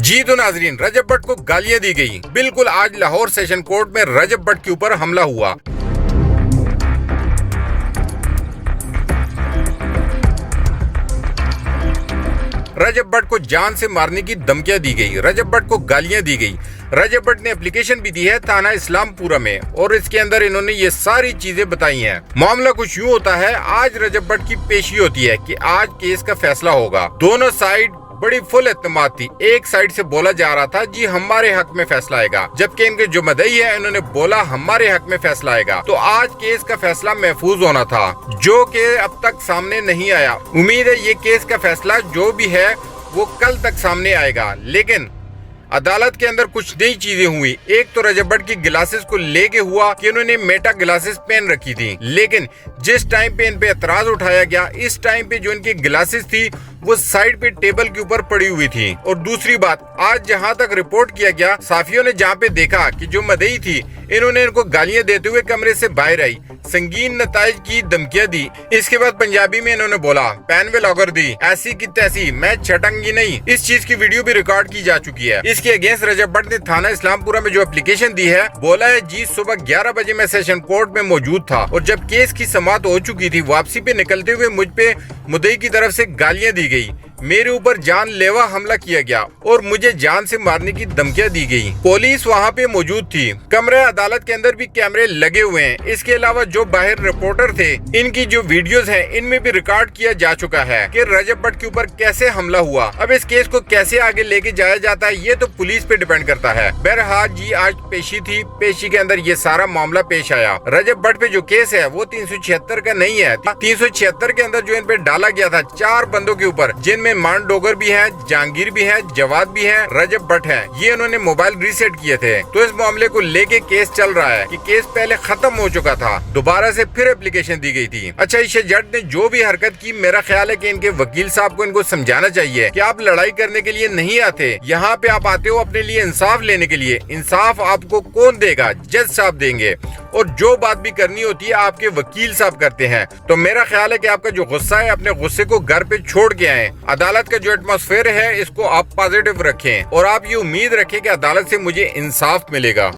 जी तो नाजरीन, रजब भट्ट को गालियां दी गई। बिल्कुल आज लाहौर सेशन कोर्ट में रजब भट्ट के ऊपर हमला हुआ। रजब भट्ट को जान से मारने की धमकियां दी गई। रजब भट्ट को गालियां दी गई। रजब भट्ट ने एप्लीकेशन भी दी है थाना इस्लामपुरा में और इसके अंदर इन्होंने ये सारी चीजें बताई हैं। मामला कुछ यूँ होता है, आज रजब भट्ट की पेशी होती है कि आज केस का फैसला होगा। दोनों साइड बड़ी फुल एतमाद थी। एक साइड से बोला जा रहा था जी हमारे हक में फैसला आएगा, जबकि इनके जो मदई है इन्होंने बोला हमारे हक में फैसला आएगा। तो आज केस का फैसला महफूज होना था, जो कि अब तक सामने नहीं आया। उम्मीद है ये केस का फैसला जो भी है वो कल तक सामने आएगा। लेकिन अदालत के अंदर कुछ नई चीजें हुई। एक तो रजब भट्ट की ग्लासेस को लेके हुआ कि उन्होंने मेटा ग्लासेस पहन रखी थी, लेकिन जिस टाइम पे इन पे एतराज उठाया गया, इस टाइम पे जो इनकी ग्लासेस थी वो साइड पे टेबल के ऊपर पड़ी हुई थी। और दूसरी बात, आज जहां तक रिपोर्ट किया गया, साफियों ने जहां पे देखा कि जो मदई थी इन्होंने इनको गालियां देते हुए कमरे से बाहर आई, संगीन नताइज की धमकियां दी। इसके बाद पंजाबी में इन्होंने बोला पैन वे लॉगर दी, ऐसी की तैसी, मैं छटंगी नहीं। इस चीज की वीडियो भी रिकॉर्ड की जा चुकी है। इसके अगेंस्ट रजब भट्ट ने थाना इस्लामपुरा में जो एप्लीकेशन दी है, बोला है जी सुबह 11 बजे मैं सेशन कोर्ट में मौजूद था और जब केस की समाअत हो चुकी थी, वापसी पे निकलते हुए मुझ पे मुद्दई की तरफ से गालियां दी गई, मेरे ऊपर जानलेवा हमला किया गया और मुझे जान से मारने की धमकियां दी गई। पुलिस वहां पे मौजूद थी। कमरे अदालत के अंदर भी कैमरे लगे हुए हैं। इसके अलावा जो बाहर रिपोर्टर थे, इनकी जो वीडियोस हैं, इनमें भी रिकॉर्ड किया जा चुका है कि रजब भट्ट के ऊपर कैसे हमला हुआ। अब इस केस को कैसे आगे लेके जाया जाता है ये तो पुलिस पे डिपेंड करता है। बहरहाल जी आज पेशी थी, पेशी के अंदर ये सारा मामला पेश आया। रजब भट्ट पे जो केस है वो 376 का नहीं है। 376 के अंदर जो इन पे डाला गया था 4 बंदों के ऊपर, जिनमें मान डोगर भी है, जहांगीर भी है, जवाद भी है, रजब भट्ट है। ये उन्होंने मोबाइल रीसेट किए थे। तो इस मामले को लेके केस चल रहा है कि केस पहले खत्म हो चुका था, दोबारा से फिर एप्लीकेशन दी गई थी। अच्छा, इस जज ने जो भी हरकत की, मेरा ख्याल है कि इनके वकील साहब को इनको समझाना चाहिए कि आप लड़ाई करने के लिए नहीं आते, यहाँ पे आप आते हो अपने लिए इंसाफ लेने के लिए। इंसाफ आपको कौन देगा? जज साहब देंगे। और जो बात भी करनी होती है आपके वकील साहब करते हैं। तो मेरा ख्याल है कि आपका जो गुस्सा है, अपने गुस्से को घर पे छोड़ के आए। अदालत का जो एटमॉस्फेयर है इसको आप पॉजिटिव रखें और आप ये उम्मीद रखें कि अदालत से मुझे इंसाफ मिलेगा।